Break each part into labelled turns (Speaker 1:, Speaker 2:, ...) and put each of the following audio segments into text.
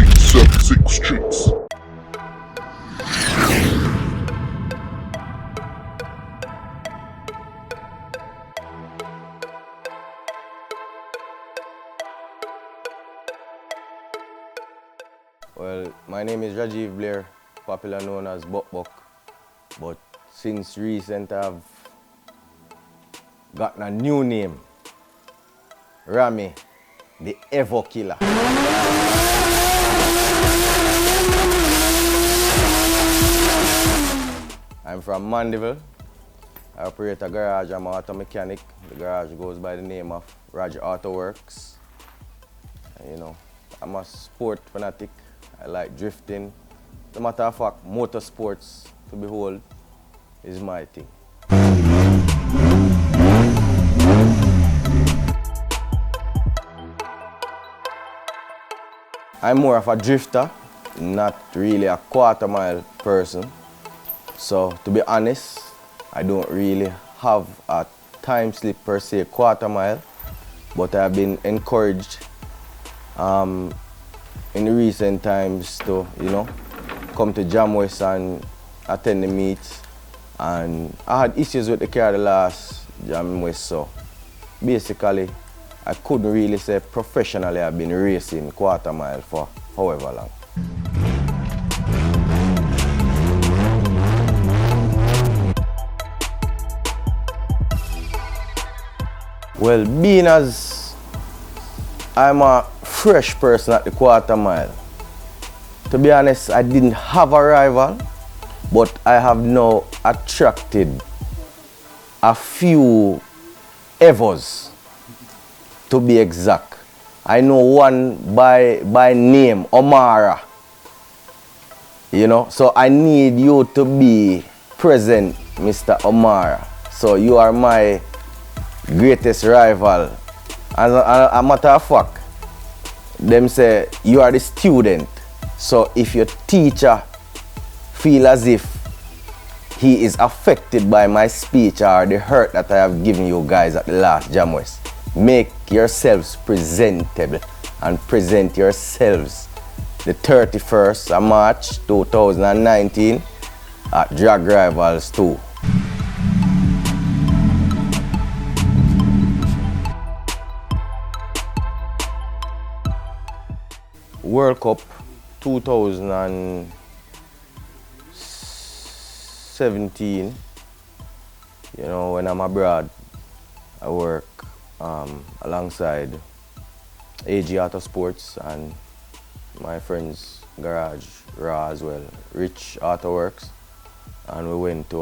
Speaker 1: 876 streets.
Speaker 2: Well, my name is Rajive Blair, popular known as Buck, but since recent I've gotten a new name, Rami, the Evo Killer. I'm from Mandeville. I operate a garage. I'm an auto mechanic. The garage goes by the name of Rajive Auto Works. And, you know, I'm a sport fanatic. I like drifting. As a matter of fact, motorsports, to behold, is my thing. I'm more of a drifter, not really a quarter mile person. So to be honest, I don't really have a time slip per se quarter mile, but I've been encouraged in recent times to, come to Jamwest and attend the meets. And I had issues with the car the last Jamwest, so basically I couldn't really say professionally I've been racing quarter mile for however long. Well, being as I'm a fresh person at the quarter mile, to be honest, I didn't have a rival, but I have now attracted a few Evos, to be exact. I know one by name, Omara. So I need you to be present, Mr. Omara. So you are my greatest rival. As a matter of fact, them say you are the student. So if your teacher feel as if he is affected by my speech or the hurt that I have given you guys at the last Jamwest, make yourselves presentable and present yourselves the 31st of March 2019 at Drag Rivals 2. World Cup 2017, when I'm abroad, I work alongside AG Auto Sports and my friend's garage, Raw as well, Rich Auto Works. And we went to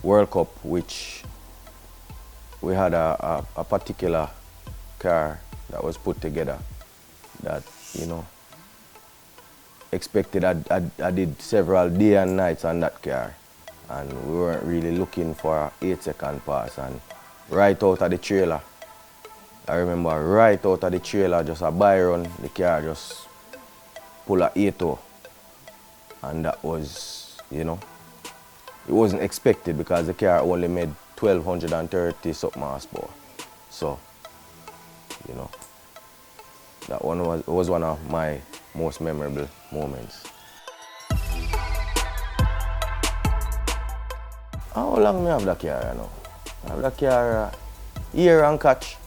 Speaker 2: World Cup, which we had a particular car that was put together that, expected. I did several days and nights on that car, and we weren't really looking for an 8-second pass. And right out of the trailer, I remember right out of the trailer, just a by-run, the car just pull a 8-0. And that was, it wasn't expected because the car only made 1,230 something horsepower. So, that one was one of my most memorable moments. How long me have that car now? I have that car year and catch.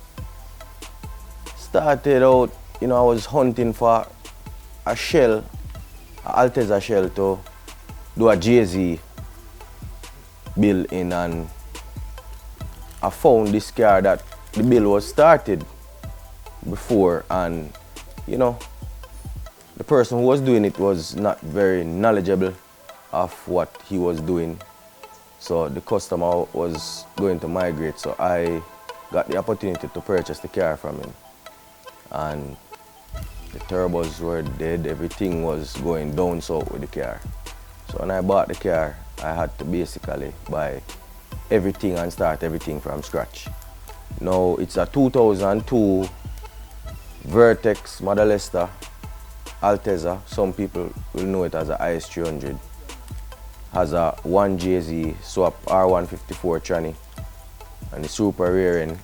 Speaker 2: Started out, I was hunting for a shell, an Altezza shell to do a Jay-Z build in, and I found this car that the build was started before, and the person who was doing it was not very knowledgeable of what he was doing. So the customer was going to migrate, so I got the opportunity to purchase the car from him. And the turbos were dead, everything was going down south with the car. So when I bought the car, I had to basically buy everything and start everything from scratch. Now it's a 2002 Vertex Model Esther Altezza. Some people will know it as a IS300. Has a 1JZ swap R154 tranny and the super rear end.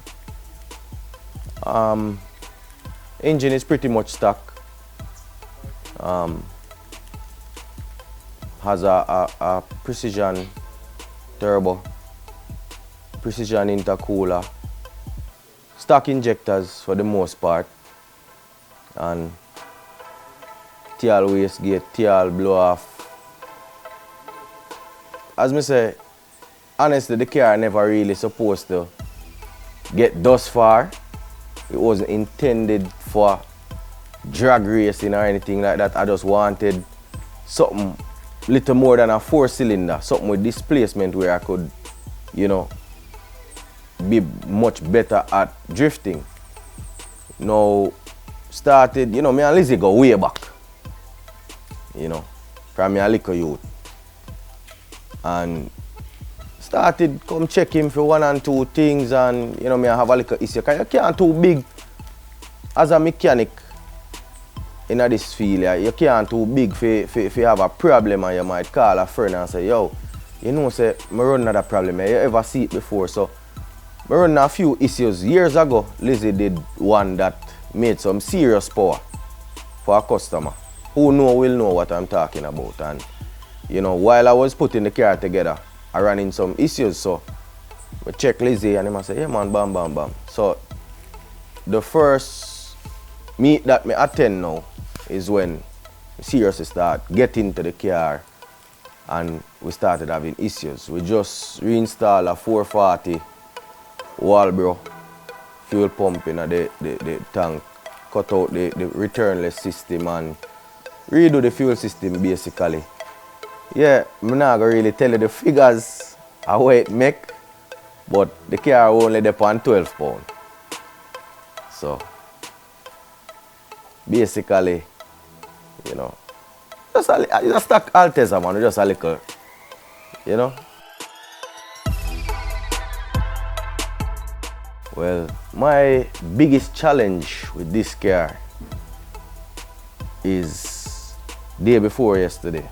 Speaker 2: Engine is pretty much stock. Has a precision turbo, precision intercooler, stock injectors for the most part, and TL wastegate, TL blow off. As me say, honestly, the car never really supposed to get thus far. It wasn't intended for drag racing or anything like that. I just wanted something little more than a 4-cylinder, something with displacement where I could, you know, be much better at drifting. Now, started, you know, me and Lizzie go way back, you know, from me a little youth. And started come check him for 1 and 2 things, and, you know, me I have a little issue, because you can't too big as a mechanic in this field. You can't too big for have a problem, and you might call a friend and say, yo, you know, say, I run another problem. You ever see it before? So, I run a few issues. Years ago, Lizzie did one that made some serious power for a customer. Who know will know what I'm talking about. And, you know, while I was putting the car together, I ran in some issues. So, I check Lizzie and he say, yeah man, bam, bam, bam. So, the first meet that I attend now is when we seriously start getting into the car and we started having issues. We just reinstalled a 440 Walbro fuel pump in the tank, cut out the returnless system and redo the fuel system basically. Yeah, I'm not going to really tell you the figures of what it make, but the car only there on 12 pounds. So, basically, you know, just a stock Altezza, man, just a little, you know. Well, my biggest challenge with this car is day before yesterday.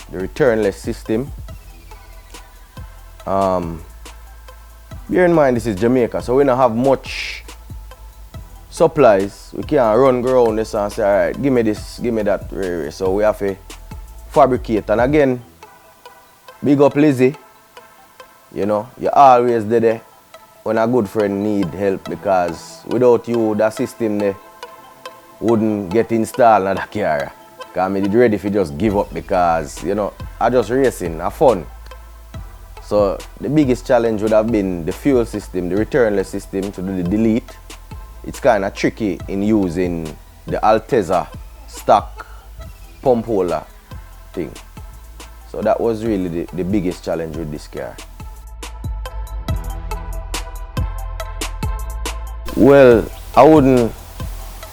Speaker 2: The returnless system. Bear in mind this is Jamaica, so we don't have much supplies. We can't run around this and say, alright, give me this, give me that. So we have to fabricate. And again, big up Lizzie. You know, you're always there when a good friend need help, because without you, that system there wouldn't get installed in the car. Because I'm ready if you just give up, because, you know, I just racing, have fun. So the biggest challenge would have been the fuel system, the returnless system to do the delete. It's kind of tricky in using the Altezza stock pump holder thing. So that was really the biggest challenge with this car. Well,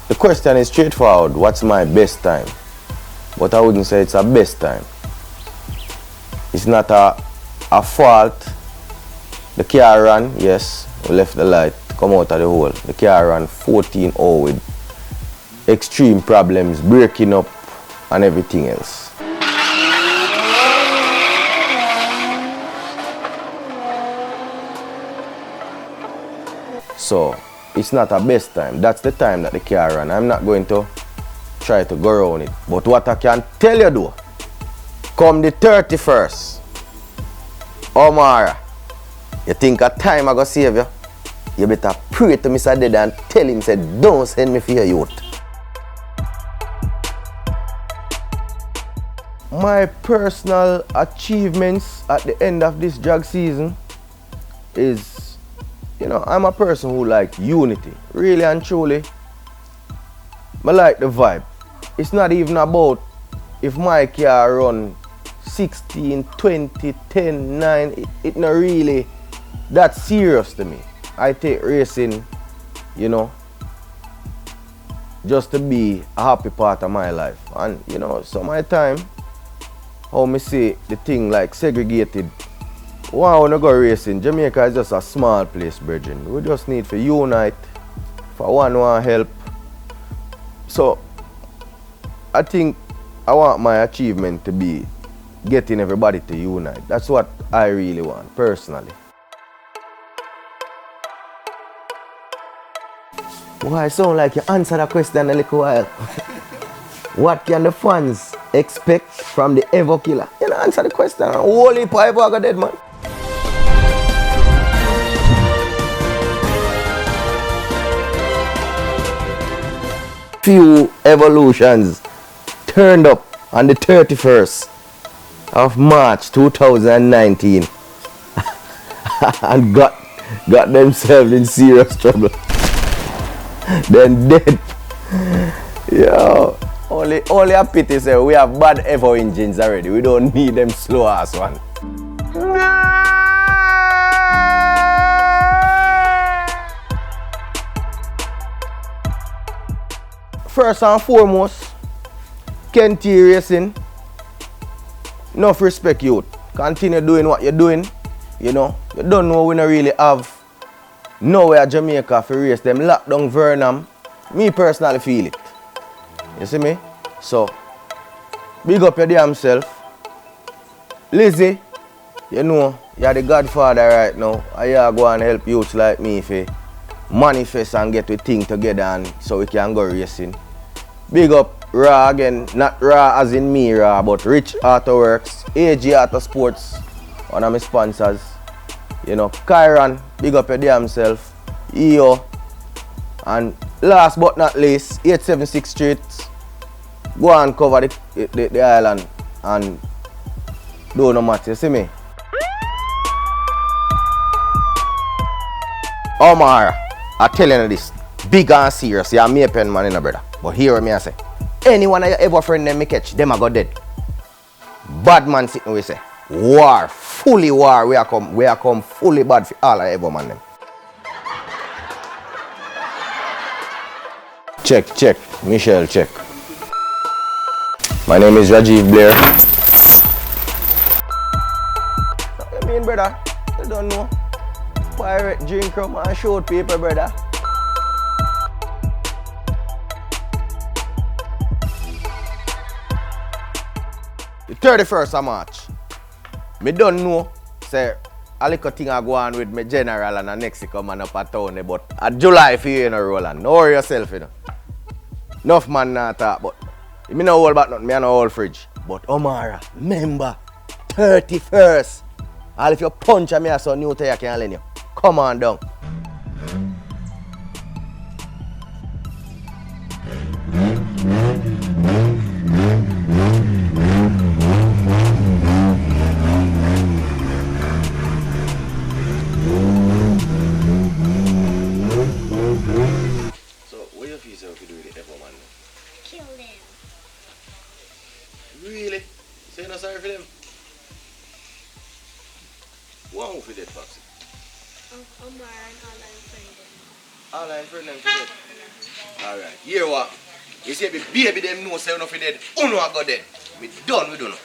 Speaker 2: the question is straightforward, what's my best time? But I wouldn't say it's a best time. It's not a fault. The car ran, yes, we left the light, come out of the hole. The car ran 14 hours with extreme problems, breaking up and everything else. So, it's not a best time. That's the time that the car ran. I'm not going to try to go around it. But what I can tell you though, come the 31st, Omara, you think a time I go save you? You better pray to Mr. Dead and tell him, say, don't send me for your youth. My personal achievements at the end of this drag season is, you know, I'm a person who likes unity, really and truly. I like the vibe. It's not even about if my car run 16, 20, 10, 9. It not really that serious to me. I take racing, you know, just to be a happy part of my life. And, you know, so my time, how me see the thing like segregated. Wow, when I go racing, Jamaica is just a small place, brethren. We just need to unite, for one help. So, I think I want my achievement to be getting everybody to unite. That's what I really want, personally. Why, it sound like you answered that question a little while. What can the fans expect from the Evo Killa? You know, answer the question. Holy pipe, I got dead, man. Few evolutions turned up on the 31st of March 2019 and got themselves in serious trouble. Then dead. Yo, only a pity say we have bad Evo engines already. We don't need them slow ass one. First and foremost, Kenty Racing, enough respect youth. Continue doing what you're doing. You know, you don't know we don't really have nowhere Jamaica for race them. Lockdown Vernam, me personally feel it. You see me? So, big up your damn self. Lizzie, you know, you're the godfather right now. I go and help youths like me if manifest and get the thing together and so we can go racing. Big up Raw again, not Raw as in me Raw, but Rich Auto Works, AG Auto Sports, one of my sponsors. You know, Kyron, big up your damn self. EO, and last but not least, 876 Street. Go and cover the island and do no matter, you see me? Omar, I tell you this, big and serious, you're me a pen man in a brother. But here what me I say, anyone I ever friend them me catch, them I go dead. Bad man sitting we say, war, fully war, we are come fully bad for all I ever man them. Check, Michelle, check. My name is Rajive Blair. What you mean, brother? You don't know. Pirate drink rum and shoot people, brother. The 31st of March. Me don't know, say, a little thing I go on with my general and the next come man up a town, but at July for you, Roland. Don't worry yourself, you know. Enough man not talk, but me no hold back nothing, me no hold fridge. But Omara, remember, 31st. All if you punch me so new to you can lend you. Come on down. So what you feel so if you do with the Evo man?
Speaker 3: Kill them.
Speaker 2: Really? So you're not sorry for them? What who for dead, Foxy?
Speaker 3: Omar and all I'm friends.
Speaker 2: All I'm friend them for dead? Alright, here what? You see the baby them know say you not for dead. Uno I go dead. We done, we don't know.